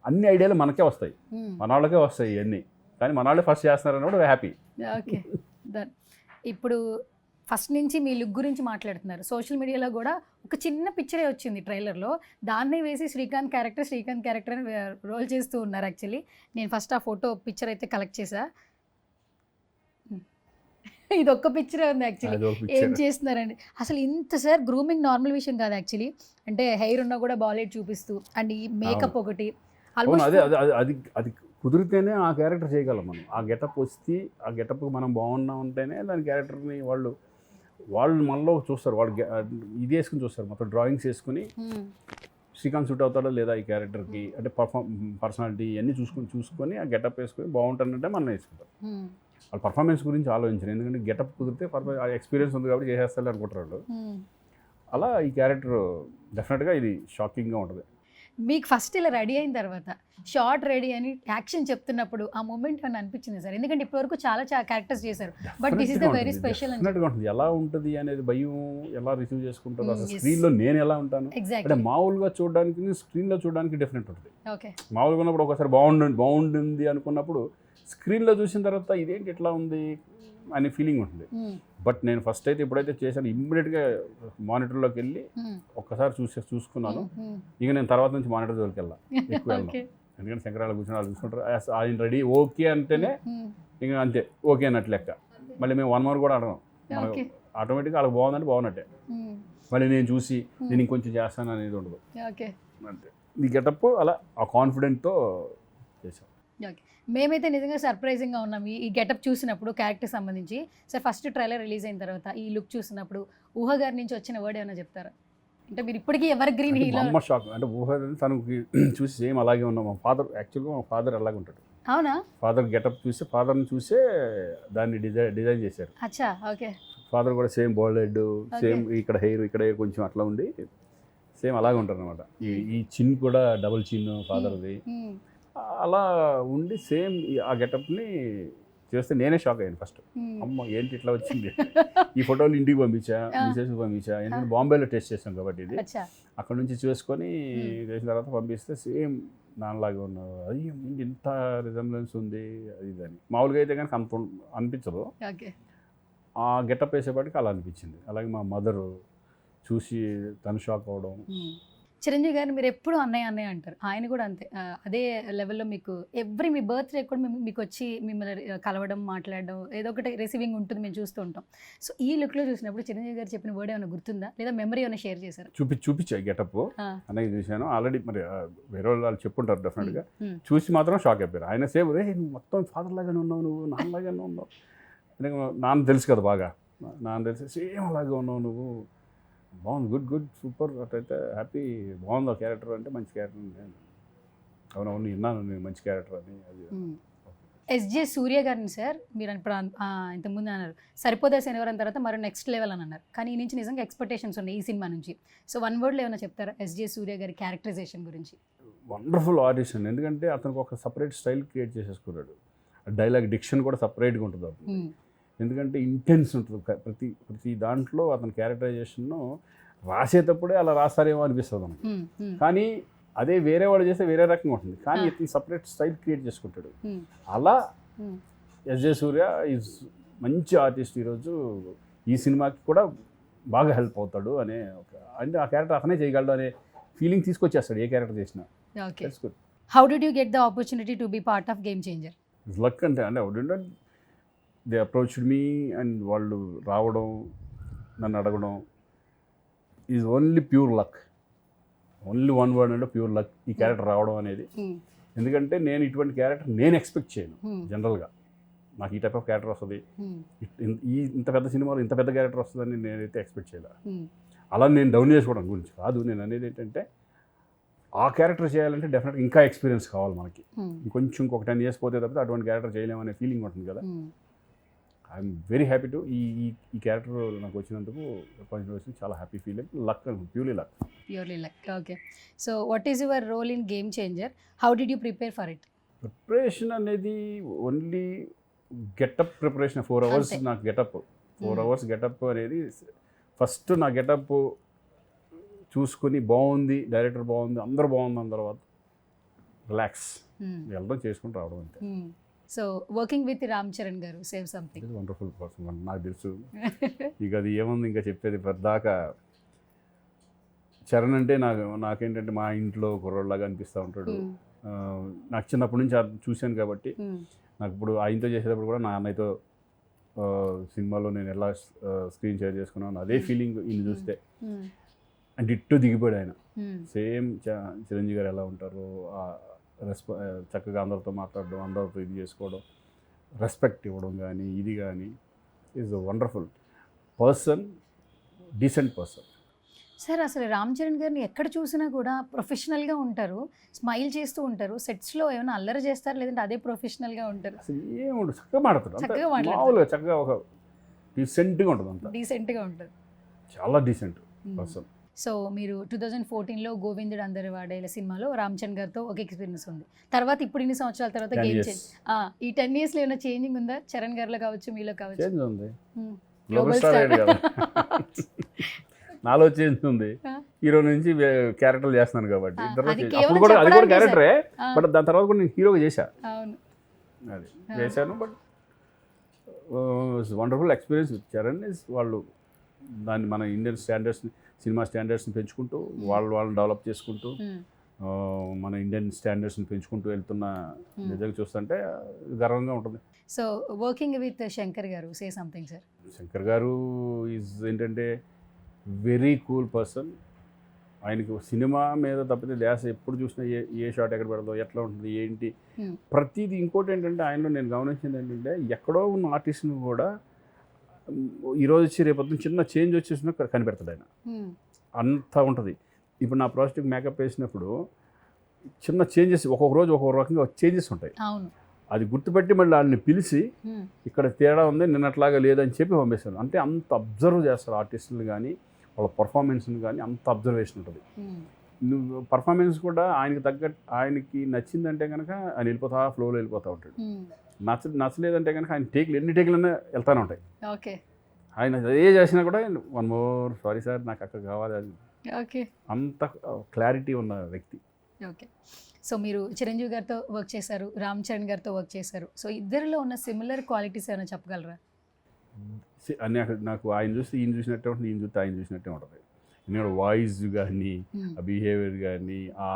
అన్ని ఐడియాలు మనకే వస్తాయి, మన వాళ్ళకే వస్తాయి ఇవన్నీ. కానీ మన వాళ్ళే ఫస్ట్ చేస్తున్నారు అన్నప్పుడు హ్యాపీ. ఓకే. ఇప్పుడు ఫస్ట్ నుంచి మీ లుక్ గురించి మాట్లాడుతున్నారు. సోషల్ మీడియాలో కూడా ఒక చిన్న పిక్చరే వచ్చింది ట్రైలర్లో, దాన్నే వేసి శ్రీకాంత్ క్యారెక్టర్ అని రోల్ చేస్తూ ఉన్నారు. యాక్చువల్లీ నేను ఫస్ట్ ఆ ఫోటో పిక్చర్ అయితే కలెక్ట్ చేసా. ఇది ఒక్క పిక్చరే ఉంది యాక్చువల్లీ. ఏం చేస్తున్నారండి అసలు ఇంత సార్? గ్రూమింగ్ నార్మల్ విషయం కాదు యాక్చువల్లీ. అంటే హెయిర్ ఉన్నా కూడా బాలీవుడ్ చూపిస్తూ, అండ్ ఈ మేకప్ ఒకటి అది కుదిరితేనే ఆ క్యారెక్టర్ చేయగలం మనం. ఆ గెటప్ వస్తే ఆ గెటప్కి మనం బాగున్నాం అంటేనే దాని క్యారెక్టర్ని వాళ్ళు మనలో చూస్తారు. వాళ్ళు ఇది వేసుకుని చూస్తారు, మొత్తం డ్రాయింగ్స్ వేసుకుని శ్రీకాంత్ సూట్ అవుతాడో లేదా ఈ క్యారెక్టర్కి, అంటే పర్సనాలిటీ ఇవన్నీ చూసుకొని ఆ గెటప్ వేసుకొని బాగుంటానంటే మనం వేసుకుంటాం. వాళ్ళ పర్ఫార్మెన్స్ గురించి ఆలోచించారు, ఎందుకంటే గెటప్ కుదిరితే ఎక్స్పీరియన్స్ ఉంది కాబట్టి చేసేస్తారు అనుకుంటారు వాళ్ళు. అలా ఈ క్యారెక్టర్ డెఫినెట్గా ఇది షాకింగ్గా ఉంటుంది. మీకు ఫస్ట్ ఇలా రెడీ అయిన తర్వాత షార్ట్ రెడీ అని యాక్షన్ చెప్తున్నప్పుడు ఆ మూమెంట్ అని అనిపించింది సార్? ఎందుకంటే ఇప్పటివరకు చాలా క్యారెక్టర్స్ చేశారు, but this is the very special. ఎలా ఉంటుంది అనేది భయం, ఎలా రిసీవ్ చేసుకుంటారు, అసలు స్క్రీన్లో నేను ఎలా ఉంటాను అంటే మామూలుగా చూడడానికి స్క్రీన్లో చూడడానికి డిఫరెంట్ ఉంటుంది. మామూలుగా ఉన్నప్పుడు ఒకసారి బాగుంటుంది అనుకున్నప్పుడు స్క్రీన్లో చూసిన తర్వాత ఇదేంటి ఎట్లా ఉంది అనే ఫీలింగ్ ఉంటుంది. బట్ నేను ఫస్ట్ అయితే ఎప్పుడైతే చేశాను ఇమ్మీడియట్గా మానిటర్లోకి వెళ్ళి ఒక్కసారి చూసుకున్నాను. ఇక నేను తర్వాత నుంచి మానిటర్ జోలికి వెళ్ళా, ఎక్కువ వెళ్ళాను. ఎందుకంటే శంకరాలు కూర్చొని వాళ్ళు చూసుకుంటారు, ఆయన రెడీ ఓకే అంటేనే ఇక అంతే ఓకే అన్నట్టు లెక్క. మళ్ళీ మేము 1 hour కూడా అడగం, ఆటోమేటిక్గా వాళ్ళకి బాగుందంటే బాగున్నట్టే. మళ్ళీ నేను చూసి నేను ఇంకొంచెం చేస్తాను అనేది ఉండదు, అంతే. ఈ గెటప్ అలా ఆ కాన్ఫిడెంట్తో చేశాను. మేమైతే నిజంగా సర్ప్రైజింగ్గా ఉన్నాం ఈ గెటప్ చూసినప్పుడు, క్యారెక్టర్ సంబంధించి. సార్ ఫస్ట్ ట్రైలర్ రిలీజ్ అయిన తర్వాత ఈ లుక్ చూసినప్పుడు ఊహ గారి నుంచి వచ్చిన వర్డ్ ఏమైనా చెప్తారా? అంటే మీరు ఇప్పటికీ ఎవర్ గ్రీన్ హీరో. అమ్మ షాక్, అంటే ఊహ తనకి చూసి సేమ్ అలాగే ఉన్నాం. మా ఫాదర్ యాక్చువల్గా మా ఫాదర్ అలాగే ఉంటాడు. అవునా? ఫాదర్ గెటప్ చూసి ఫాదర్ని చూసే దాన్ని డిజైన్ చేశారు. అచ్చా, ఓకే. ఫాదర్ కూడా సేమ్ బాల్ హెడ్, సేమ్ ఇక్కడ హెయిర్ కొంచెం అట్లా ఉండి సేమ్ అలాగే ఉంటారు అనమాట. ఈ చిన్ కూడా డబుల్ చిన్ ఫాదర్ది, అలా ఉండి సేమ్ ఆ గెటప్ని చేస్తే నేనే షాక్ అయ్యాను ఫస్ట్. అమ్మ ఏంటి ఇట్లా వచ్చింది. ఈ ఫోటోలు ఇంటికి పంపించా, మిసెస్కి పంపించా, ఎందుకంటే బాంబేలో టెస్ట్ చేసాం కాబట్టి ఇది. అక్కడ నుంచి చూసుకొని చేసిన తర్వాత పంపిస్తే సేమ్ దానిలాగే ఉన్నావు, అది ఇంత రిజంబ్లెన్స్ ఉంది అది అని. మామూలుగా అయితే కనుక అంత అనిపించదు, ఆ గెటప్ వేసేపాటికి అలా అనిపించింది. అలాగే మా మదరు చూసి తను షాక్ అవ్వడం. చిరంజీవి గారిని మీరు ఎప్పుడు అన్నయ్య అన్నయ్య అంటారు, ఆయన కూడా అంతే. అదే లెవెల్లో మీకు మీ బర్త్డే కూడా మీకు వచ్చి మిమ్మల్ని కలవడం, మాట్లాడడం, ఏదో ఒకటి రిసీవింగ్ ఉంటుంది, మేము చూస్తూ ఉంటాం. సో ఈ లుక్లో చూసినప్పుడు చిరంజీవి గారు చెప్పిన వర్డ్ ఏమైనా గుర్తుందా, లేదా మెమరీ ఏమైనా షేర్ చేశారు? చూపించా గెటప్ అన్నయ్య చూశాను ఆల్రెడీ. మరి వేరే వాళ్ళు చెప్పుంటారు డెఫినెట్గా, చూసి మాత్రం షాక్ అయిపోయారు. ఆయన సేమ్ రే నువ్వు మొత్తం ఫాదర్ లాగానే ఉన్నావు, నువ్వు నాన్నలాగానే ఉన్నావు. నాన్న తెలుసు కదా బాగా, నాన్న తెలిసి సేమ్ అలాగే ఉన్నావు నువ్వు, బాగుంది, గుడ్ సూపర్. అట్లయితే హ్యాపీ, బాగుంది ఆ క్యారెక్టర్, అంటే మంచి క్యారెక్టర్. అవునవును విన్నాను నేను మంచి క్యారెక్టర్ అని. అది ఎస్జే సూర్య గారిని సార్ మీరు ఇప్పుడు ఇంతకుముందు అన్నారు సరిపోదా శనివారం తర్వాత మరో నెక్స్ట్ లెవెల్ అని అన్నారు, కానీ ఈ నుంచి నిజంగా ఎక్స్పెక్టేషన్స్ ఉన్నాయి ఈ సినిమా నుంచి. సో 1 wordలో ఏమైనా చెప్తారా ఎస్జే సూర్య గారి క్యారెక్టరైజేషన్ గురించి? వండర్ఫుల్ ఆడిషన్, ఎందుకంటే అతనికి ఒక సపరేట్ స్టైల్ క్రియేట్ చేసేసుకున్నాడు. డైలాగ్ డిక్షన్ కూడా సపరేట్గా ఉంటుంది అతను, ఎందుకంటే ఇంటెన్స్ ఉంటుంది. ప్రతి దాంట్లో అతని క్యారెక్టరైజేషన్ రాసేటప్పుడే అలా రాస్తారేమో అనిపిస్తుంది మనకు, కానీ అదే వేరే వాడు చేస్తే వేరే రకంగా ఉంటుంది. కానీ ఇతను సపరేట్ స్టైల్ క్రియేట్ చేసుకుంటాడు. అలా ఎస్జే సూర్య ఈజ్ మంచి ఆర్టిస్ట్. ఈరోజు ఈ సినిమాకి కూడా బాగా హెల్ప్ అవుతాడు అనే అంటే ఆ క్యారెక్టర్ అతనే చేయగలడు అనే ఫీలింగ్ తీసుకొచ్చేస్తాడు ఏ క్యారెక్టర్ చేసినా. How did you get the opportunity to be part of game changer? Luck అంటే దే అప్రోచ్డ్ మీ అండ్ వాళ్ళు రావడం, నన్ను అడగడం is only pure luck. Only 1 word అంటే ప్యూర్ లక్ ఈ క్యారెక్టర్ రావడం అనేది. ఎందుకంటే నేను ఇటువంటి క్యారెక్టర్ నేను ఎక్స్పెక్ట్ చేయను జనరల్గా. నాకు ఈ టైప్ ఆఫ్ క్యారెక్టర్ వస్తుంది, ఇంత పెద్ద సినిమాలో ఇంత పెద్ద క్యారెక్టర్ వస్తుందని నేనైతే ఎక్స్పెక్ట్ చేయలేదు. అలా నేను డౌన్ చేసుకోవడం గురించి కాదు, నేను అనేది ఏంటంటే ఆ క్యారెక్టర్ చేయాలంటే డెఫినెట్గా ఇంకా ఎక్స్పీరియన్స్ కావాలి మనకి. ఇంకొంచెం ఇంకొక 10 years పోతే తప్పితే అటువంటి క్యారెక్టర్ చేయలేమనే ఫీలింగ్ ఉంటుంది కదా. ఐఎమ్ వెరీ హ్యాపీ టు ఈ క్యారెక్టర్ నాకు వచ్చినందుకు చాలా happy feeling. Luck, purely luck. Okay. So what is your role in Game Changer? How did you prepare for it? Preparation అనేది ఓన్లీ గెటప్ ప్రిపరేషన్. 4 hours నాకు getup, 4 hours getup అనేది. First నా getup చూసుకుని బాగుంది, director బాగుంది, అందరూ బాగుంది అన్న తర్వాత రిలాక్స్ వెళ్ళడం, చేసుకుని రావడం అంతే. So working with Ram Charan గారు, సేవ్ సంథింగ్. వండర్ఫుల్ పర్సన్, నాకు తెలుసు. ఇక అది ఏముంది ఇంకా చెప్పేది పెద్దాక. చరణ్ అంటే నాకేంటంటే మా ఇంట్లో కుర్రోళ్ళలాగా అనిపిస్తూ ఉంటాడు. నాకు చిన్నప్పటి నుంచి చూశాను కాబట్టి నాకు ఇప్పుడు ఆయనతో చేసేటప్పుడు కూడా నా అన్నయ్యతో సినిమాలో నేను ఎలా స్క్రీన్ షేర్ చేసుకున్నాను అదే ఫీలింగ్ ఈయన చూస్తే. అండ్ ఇట్టు దిగిపోయాడు ఆయన. సేమ్ చిరంజీవి గారు ఎలా ఉంటారు, చక్కగా అందరితో మాట్లాడడం, అందరితో ఇది చేసుకోవడం, రెస్పెక్ట్ ఇవ్వడం కానీ ఇది కానీ is a wonderful person, decent person. Sir అసలు రామ్ చరణ్ గారిని ఎక్కడ చూసినా కూడా ప్రొఫెషనల్గా ఉంటారు, స్మైల్ చేస్తూ ఉంటారు. సెట్స్లో ఏమైనా అల్లరి చేస్తారు, లేదంటే అదే ప్రొఫెషనల్గా ఉంటారు? అసలు ఏముండదు, చక్కగా మాట్లాడతారు, మామూలుగా చక్కగా ఒక డీసెంట్గా ఉంటుంది, అంతా డీసెంట్గా ఉంటుంది, చాలా డీసెంట్ పర్సన్. సో మీరు 2014లో గోవిందుడు అందరి వాడేల సినిమాలో రామ్ చరణ్ గారితో ఒక ఎక్స్పీరియన్స్ ఉంది. తర్వాత ఇప్పుడు ఇన్ని సంవత్సరాల తర్వాత గేమ్ చేంజ్, ఈ 10 yearsలో ఏమైనా చేంజింగ్ ఉందా చరణ్ గారిలో కావచ్చు, మీలో కావచ్చు? చేంజ్ ఉంది, గ్లోబల్ స్టార్ కదా. నాలో చేంజ్ ఉంది, హీరో నుంచి క్యారెక్టర్లు చేస్తున్నాను కాబట్టి. అప్పుడు కూడా అది కూడా క్యారెక్టరే, బట్ దాని తర్వాత కూడా నేను హీరోగా చేశాను. అవును, అది చేశాను. But wonderful experience with Charan is వాళ్ళు దాన్ని మన ఇండియన్ స్టాండర్డ్స్ని సినిమా స్టాండర్డ్స్ని పెంచుకుంటూ వాళ్ళని డెవలప్ చేసుకుంటూ మన ఇండియన్ స్టాండర్డ్స్ని పెంచుకుంటూ వెళ్తున్న నిజంగా చూస్తుంటే గర్వంగా ఉంటుంది. సో వర్కింగ్ విత్ శంకర్ గారు, సే సంథింగ్ సార్. శంకర్ గారు ఈజ్ ఏంటంటే వెరీ కూల్ పర్సన్. ఆయనకి సినిమా మీద తప్పితే ధ్యాస ఎప్పుడు చూసినా ఏ షాట్ ఎక్కడ పెడదో, ఎట్లా ఉంటుంది, ఏంటి ప్రతిదీ. ఇంకోటి ఏంటంటే ఆయనలో నేను గమనించింది ఏంటంటే ఎక్కడో ఉన్న ఆర్టిస్ట్ని కూడా ఈరోజు వచ్చి రేపొద్దున చిన్న చేంజ్ వచ్చేసినా కనిపెడతాడు ఆయన. అంత ఉంటుంది. ఇప్పుడు నా ప్రాజెక్ట్కి మేకప్ వేసినప్పుడు చిన్న చేంజెస్ ఒక్కొక్క రోజు ఒక్కొక్క రకంగా చేంజెస్ ఉంటాయి. అది గుర్తుపెట్టి మళ్ళీ వాళ్ళని పిలిచి ఇక్కడ తేడా ఉంది నిన్నట్లాగా లేదని చెప్పి పంపిస్తాను. అంటే అంత అబ్జర్వ్ చేస్తారు ఆర్టిస్టులు కానీ వాళ్ళ పర్ఫార్మెన్స్ని కానీ, అంత అబ్జర్వేషన్ ఉంటుంది. నువ్వు పర్ఫార్మెన్స్ కూడా ఆయనకి తగ్గట్టు ఆయనకి నచ్చిందంటే కనుక ఆయన వెళ్ళిపోతా ఫ్లోలో వెళ్ళిపోతూ ఉంటాడు. నచ్చలేదంటే కనుక ఆయన ఎన్ని టేకులన్నా వెళ్తానే ఉంటాయి. ఓకే. ఆయన ఏ చేసినా కూడా వన్ మోర్ సారీ సార్ నాకు అక్కడ కావాలి అది. ఓకే. అంత క్లారిటీ ఉన్న వ్యక్తి. ఓకే. సో మీరు చిరంజీవి గారితో వర్క్ చేశారు, రామ్ చరణ్ గారితో వర్క్ చేశారు. సో ఇద్దరిలో ఉన్న సిమిలర్ క్వాలిటీస్ ఏమైనా చెప్పగలరా? అన్నీ నాకు ఆయన చూస్తే ఈయన చూసినట్టే ఉంటుంది, ఈయన చూస్తే ఆయన చూసినట్టే ఉంటుంది. ఎందుకంటే వాయిస్ కానీ, ఆ బిహేవియర్ కానీ, ఆ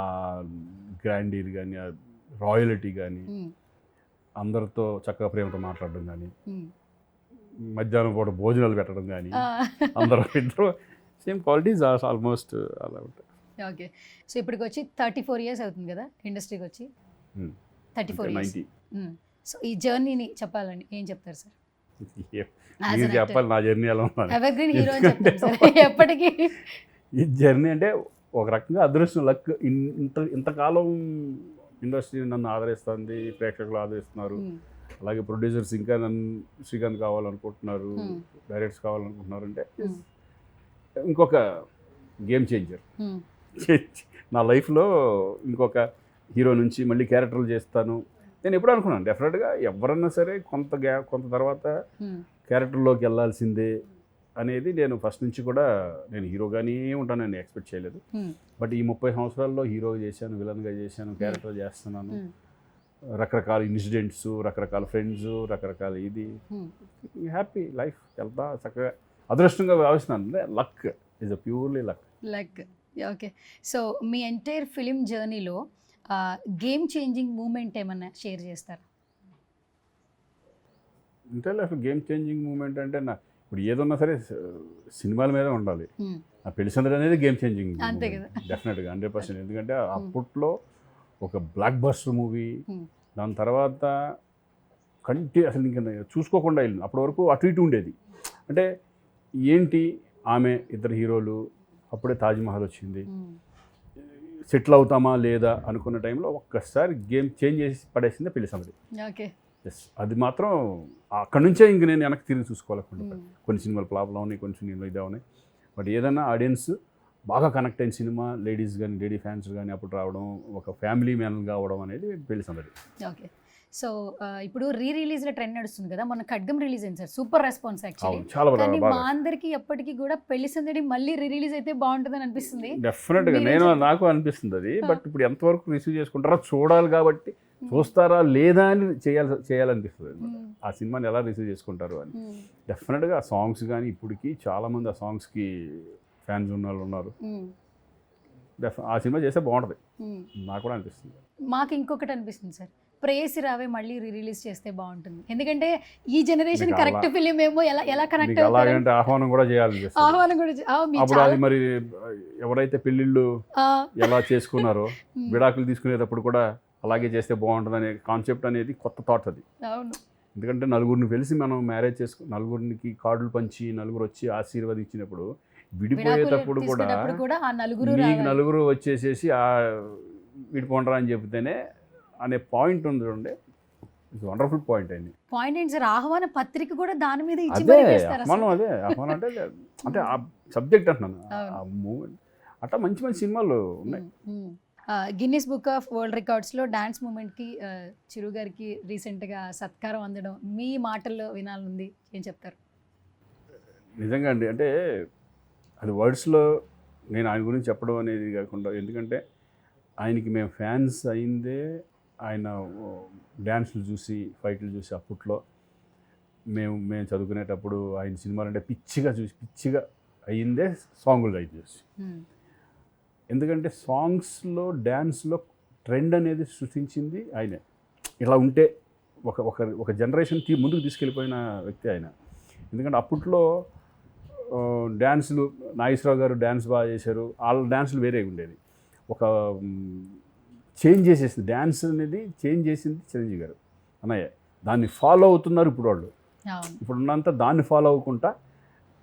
గ్రాండీర్ కానీ, ఆ రాయలిటీ కానీ, అందరితో చక్కగా ప్రేమతో మాట్లాడడం కానీ, మధ్యాహ్నం పూట భోజనాలు పెట్టడం కానీ, అందరూ ఇద్దరు సేమ్ క్వాలిటీస్ ఆల్మోస్ట్ అలా ఉంటాయి. ఓకే. సో ఇప్పటికి వచ్చి 34 years అవుతుంది కదా ఇండస్ట్రీకి వచ్చి? 34 years. సో ఈ జర్నీని చెప్పాలని ఏం చెప్తారు సార్? మీరు చెప్పాలి నా జర్నీ ఎలా ఉండాలి. ఎవర్గ్రీన్ హీరో అని చెప్తారు సార్ ఎప్పటికీ. ఈ జర్నీ అంటే ఒక రకంగా అదృష్టం, లక్. ఇంతకాలం ఇండస్ట్రీ నన్ను ఆదరిస్తుంది, ప్రేక్షకులు ఆదరిస్తున్నారు. అలాగే ప్రొడ్యూసర్స్ ఇంకా నన్ను శ్రీకాంత్ కావాలనుకుంటున్నారు, డైరెక్టర్స్ కావాలనుకుంటున్నారు. అంటే ఇంకొక గేమ్ చేంజర్ నా లైఫ్లో. ఇంకొక హీరో నుంచి మళ్ళీ క్యారెక్టర్లు చేస్తాను నేను ఎప్పుడు అనుకున్నాను. డెఫినెట్గా ఎవరన్నా సరే కొంత తర్వాత క్యారెక్టర్లోకి వెళ్ళాల్సిందే అనేది నేను ఫస్ట్ నుంచి కూడా నేను హీరోగానే ఉంటానని ఎక్స్పెక్ట్ చేయలేదు. బట్ ఈ 30 సంవత్సరాల్లో హీరోగా చేశాను, విలన్గా చేశాను, క్యారెక్టర్ చేస్తున్నాను. రకరకాల ఇన్సిడెంట్స్, రకరకాల ఫ్రెండ్స్, రకరకాల ఇది. హ్యాపీ లైఫ్ వెళ్తా చక్కగా అదృష్టంగా భావిస్తున్నాను. Luck is a purely luck. Okay. So me entire film జర్నీలో గేమ్ చేంజింగ్ మూమెంట్ ఏమన్నా షేర్ చేస్తారా? అంటే అసలు గేమ్ చేంజింగ్ మూమెంట్ అంటే ఇప్పుడు ఏదన్నా సరే సినిమాల మీద ఉండాలి. ఆ పెళ్లిసందడి అనేది గేమ్ చేంజింగ్ డెఫినెట్గా 100%. ఎందుకంటే అప్పట్లో ఒక బ్లాక్ బస్టర్ మూవీ, దాని తర్వాత అసలు ఇంకా చూసుకోకుండా వెళ్ళింది. అప్పటి వరకు అటు ఇటు ఉండేది. అంటే ఏంటి ఆమె ఇద్దరు హీరోలు, అప్పుడే తాజ్మహల్ వచ్చింది, సెటిల్ అవుతామా లేదా అనుకున్న టైంలో ఒక్కసారి గేమ్ చేంజ్ చేసి పడేసింది పెళ్లిసందడి. ఓకే. ఎస్, అది మాత్రం అక్కడి నుంచే ఇంక నేను వెనక్కి తిరిగి చూసుకోవాలనుకుంటా. కొన్ని సినిమాలు ఫ్లాప్లో ఉన్నాయి, కొన్ని సినిమాలు ఇదే ఉన్నాయి. బట్ ఏదైనా ఆడియన్స్ బాగా కనెక్ట్ అయిన సినిమా, లేడీస్ కానీ లేడీ ఫ్యాన్స్ కానీ అప్పుడు రావడం, ఒక ఫ్యామిలీ మ్యాన్గా అవడం అనేది పెళ్లిసందడి. ఓకే. సో ఇప్పుడు రిలీజ్లో ట్రెండ్ నడుస్తుంది కదా, మొన్న ఖడ్గం రిలీజ్ అయింది సార్, సూపర్ రెస్పాన్స్ యాక్చువల్లీ. కానీ మా అందరికి ఎప్పటికీ కూడా పెళ్లిసందడి మళ్ళీ రిలీజ్ అయితే బాగుంటుందని అనిపిస్తుంది. డెఫినెట్గా నాకు అనిపిస్తుంది అది. బట్ ఇప్పుడు ఎంతవరకు రిసీవ్ చేసుకుంటారో చూడాలి. కాబట్టి చూస్తారా లేదా అని చేయాలనిపిస్తుంది. ఆ సినిమాని ఎలా రిసీవ్ చేసుకుంటారు అని. డెఫినెట్గా ఆ సాంగ్స్ కానీ ఇప్పటికి చాలామంది ఆ సాంగ్స్కి ఫ్యాన్స్ ఉన్న వాళ్ళు ఉన్నారు. ఆ సినిమా చేస్తే బాగుంటుంది, నాకు కూడా అనిపిస్తుంది. మాకు ఇంకొకటి అనిపిస్తుంది సార్, ప్రేయసి రావే మళ్ళీ రిలీజ్ చేస్తే బాగుంటుంది. ఎందుకంటే ఈ జనరేషన్ కరెక్ట్ ఫిలిం ఏమో ఎలా కనెక్ట్ అలాగంటే ఆహ్వానం కూడా చేయాలి. అప్పుడు అది మరి ఎవరైతే పెళ్ళిళ్ళు ఎలా చేసుకున్నారో విడాకులు తీసుకునేటప్పుడు కూడా అలాగే చేస్తే బాగుంటుంది అనే కాన్సెప్ట్ అనేది కొత్త థాట్ అది. ఎందుకంటే నలుగురిని కలిసి మనం మ్యారేజ్ నలుగురికి కార్డులు పంచి నలుగురు వచ్చి ఆశీర్వదించినప్పుడు విడిపోయేటప్పుడు కూడా మీకు నలుగురు వచ్చేసేసి విడిపోండరా అని చెప్తేనే అనే పాయింట్ ఉంది చూడండి. ఇట్స్ వండర్ఫుల్ పాయింట్ అయింది. పాయింట్ ఏంటి సార్, ఆహ్వాన పత్రిక కూడా దాని మీద మనం ఆహ్వానం అంటే ఆ సబ్జెక్ట్ అంటున్నాను. ఆ మూమెంట్ అట్లా మంచి మంచి సినిమాలు ఉన్నాయి. గిన్నిస్ బుక్ ఆఫ్ వరల్డ్ రికార్డ్స్లో డాన్స్ మూమెంట్కి చిరు గారికి రీసెంట్గా సత్కారం అందడం మీ మాటల్లో వినాలనుంది, ఏం చెప్తారు? నిజంగా అండి, అంటే అది వర్డ్స్లో నేను ఆయన గురించి చెప్పడం అనేది కాకుండా, ఎందుకంటే ఆయనకి మేము ఫ్యాన్స్ అయిందే ఆయన డ్యాన్స్లు చూసి, ఫైట్లు చూసి. అప్పట్లో మేము చదువుకునేటప్పుడు ఆయన సినిమాలు అంటే పిచ్చిగా అయ్యిందే సాంగులు రైట్ చేసి. ఎందుకంటే సాంగ్స్లో డ్యాన్స్లో ట్రెండ్ అనేది సృష్టించింది ఆయనే. ఇలా ఉంటే ఒక జనరేషన్ ముందుకు తీసుకెళ్ళిపోయిన వ్యక్తి ఆయన. ఎందుకంటే అప్పట్లో డ్యాన్సులు నాగేశ్వరరావు గారు డ్యాన్స్ బాగా చేశారు, వాళ్ళ డ్యాన్సులు వేరే ఉండేది. ఒక చేంజ్ చేసేసింది డ్యాన్స్ అనేది, చేంజ్ చేసింది చిరంజీవి గారు అన్నయ్య. దాన్ని ఫాలో అవుతున్నారు ఇప్పుడు వాళ్ళు. ఇప్పుడున్నంత దాన్ని ఫాలో అవ్వకుండా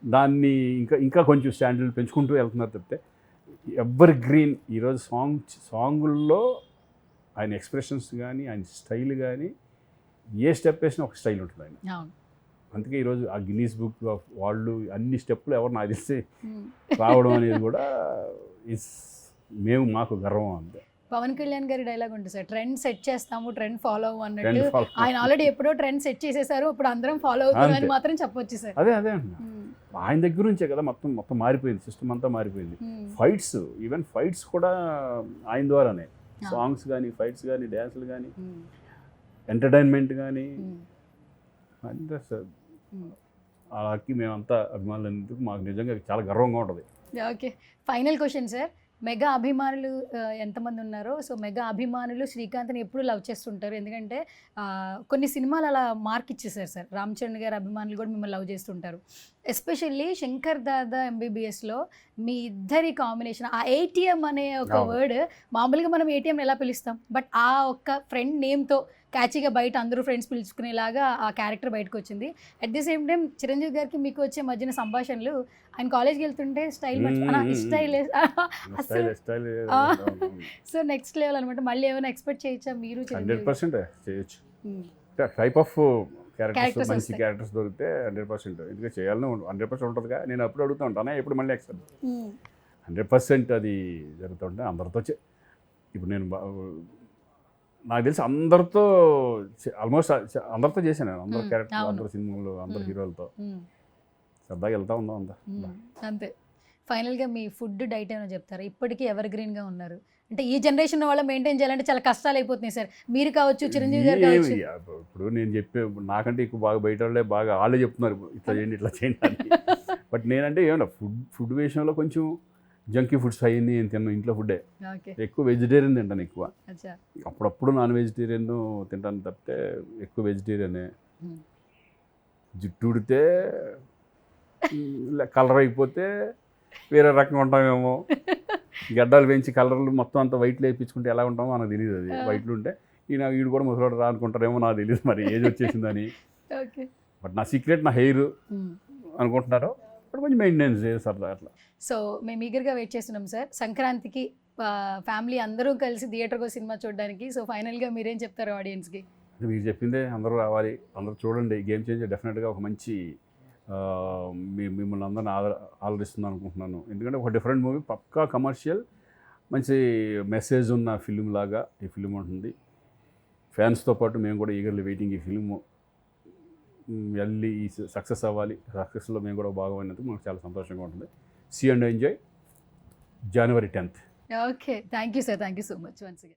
దాన్ని ఇంకా కొంచెం స్టాండర్డ్ పెంచుకుంటూ వెళ్తున్నారు తప్పితే ఎవర్ గ్రీన్. ఈరోజు సాంగుల్లో ఆయన ఎక్స్ప్రెషన్స్ కానీ ఆయన స్టైల్ కానీ ఏ స్టెప్ వేసినా ఒక స్టైల్ ఉంటుంది ఆయన. అందుకే ఈరోజు ఆ గిన్నీస్ బుక్ ఆఫ్ వాళ్ళు అన్ని స్టెప్పులు ఎవరు నాకు తెలిసి రావడం అనేది కూడా మాకు గర్వం అంతే. పవన్ కళ్యాణ్ గారి డైలాగ్ ఉంటుంది సార్, ట్రెండ్ సెట్ చేస్తాము, ట్రెండ్ ఫాలో అవ్వు అన్నట్టు. ఆయన ఆల్రెడీ ఎప్పుడో ట్రెండ్ సెట్ చేసేసారు, ఇప్పుడు అందరం ఫాలో అవుతామని మాత్రం చెప్పొచ్చు సార్. అదే అండి, ఆయన దగ్గర నుంచే కదా మొత్తం మారిపోయింది, సిస్టమ్ అంతా మారిపోయింది. ఈవెన్ ఫైట్స్ కూడా ఆయన ద్వారానే. సాంగ్స్ కానీ, ఫైట్స్ కానీ, డ్యాన్సులు కానీ, ఎంటర్టైన్మెంట్ కానీ అంతే సార్. అలాగే మేమంతా అభిమానులు ఎందుకు మాకు నిజంగా చాలా గర్వంగా ఉంటుంది. Okay, final question sir. Mega అభిమానులు ఎంతమంది ఉన్నారో, సో మెగా అభిమానులు శ్రీకాంత్ని ఎప్పుడు లవ్ చేస్తుంటారు? ఎందుకంటే కొన్ని సినిమాలు అలా మార్క్ ఇచ్చేసారు సార్. రామ్ చరణ్ గారి అభిమానులు కూడా మిమ్మల్ని లవ్ చేస్తుంటారు. ఎస్పెషల్లీ శంకర్ దాదా ఎంబీబీఎస్లో మీ ఇద్దరి కాంబినేషన్, ఆ ఏటీఎం అనే ఒక వర్డ్, మామూలుగా మనం ఏటీఎం ఎలా పిలుస్తాం, బట్ ఆ ఒక్క ఫ్రెండ్ నేమ్తో క్యాచీగా బయట అందరూ ఫ్రెండ్స్ పిలుచుకునేలాగా ఆ క్యారెక్టర్ బయటకు వచ్చింది. At the same time Chiranjeevi గారికి మీకు వచ్చే మధ్యన సంభాషణలు, ఆయన కాలేజ్కి వెళ్తుంటే స్టైల్ సో నెక్స్ట్ లెవెల్ అనమాట. మళ్ళీ ఏమైనా ఎక్స్పెక్ట్ చేయొచ్చా మీరు? 100% చేయొచ్చు. టైప్ ఆఫ్ క్యారెక్టర్స్, మంచి క్యారెక్టర్స్ దొరికితే 100%. ఎందుకంటే చేయాలని 100% ఉంటుందిగా. నేను అప్పుడు అడుగుతూ ఉంటాను, ఎప్పుడు మళ్ళీ ఎక్స్పెక్ట్ 100% అది జరుగుతుంటే అందరితో. ఇప్పుడు నేను నాకు తెలిసి అందరితో ఆల్మోస్ట్ అందరితో చేశాను. అందరు క్యారెక్టర్, అందరు సినిమాలు, అందరు హీరోలతో సరదాగా వెళ్తా ఉందాం అంతే. ఫైనల్గా మీ ఫుడ్ డైట్ ఏమైనా చెప్తారా? ఇప్పటికీ ఎవర్ గ్రీన్గా ఉన్నారు అంటే ఈ జనరేషన్ వాళ్ళ మెయింటైన్ చేయాలంటే చాలా కష్టాలు అయిపోతున్నాయి సార్. మీరు కావచ్చు, చిరంజీవి గారు కావచ్చు. ఇప్పుడు నేను చెప్పే నాకంటే ఎక్కువ బాగా బయట వాళ్ళే బాగా వాళ్ళే చెప్తున్నారు ఇట్లా చేయండి, ఇట్లా చేయండి అని. బట్ నేనంటే ఏమన్నా ఫుడ్ విషయంలో కొంచెం జంకీ ఫుడ్స్ అయ్యింది నేను తిన్నాను. ఇంట్లో ఫుడ్డే ఎక్కువ, వెజిటేరియన్ తింటాను ఎక్కువ. అప్పుడప్పుడు నాన్ వెజిటేరియన్ తింటాను తప్పితే ఎక్కువ వెజిటేరియనే. జుట్టు ఉడితే కలర్ అయిపోతే వేరే రకంగా ఉంటామేమో. గడ్డలు పెంచి కలర్లు మొత్తం అంతా వైట్లు వేయించుకుంటే ఎలా ఉంటామో మనకు తెలియదు. అది వైట్లు ఉంటే వీడు కూడా ముసలాడు రా అనుకుంటారేమో, నాకు తెలియదు మరి ఏజ్ వచ్చేసిందని. బట్ నా సీక్రెట్ నా హెయిర్ అనుకుంటున్నారు. ఇప్పుడు కొంచెం మెయింటెనెన్స్ చేస్తారు అట్లా. సో మేము ఈగర్గా వెయిట్ చేస్తున్నాం సార్ సంక్రాంతికి ఫ్యామిలీ అందరూ కలిసి థియేటర్కి సినిమా చూడడానికి. సో ఫైనల్గా మీరేం చెప్తారు ఆడియన్స్కి? మీరు చెప్పిందే, అందరూ రావాలి, అందరూ చూడండి. గేమ్ చేంజర్ డెఫినెట్గా ఒక మంచి మిమ్మల్ని అందరిని ఆదరిస్తుంది అనుకుంటున్నాను. ఎందుకంటే ఒక డిఫరెంట్ మూవీ, పక్కా కమర్షియల్, మంచి మెసేజ్ ఉన్న ఫిలిం లాగా ఈ ఫిలిం ఉంటుంది. ఫ్యాన్స్తో పాటు మేము కూడా ఈగర్లీ వెయిటింగ్ ఈ ఫిలిము వెళ్ళి సక్సెస్ అవ్వాలి. సక్సెస్లో మేము కూడా భాగమైనందుకు మాకు చాలా సంతోషంగా ఉంటుంది. See and enjoy. January 10th. Okay, thank you sir, thank you so much once again.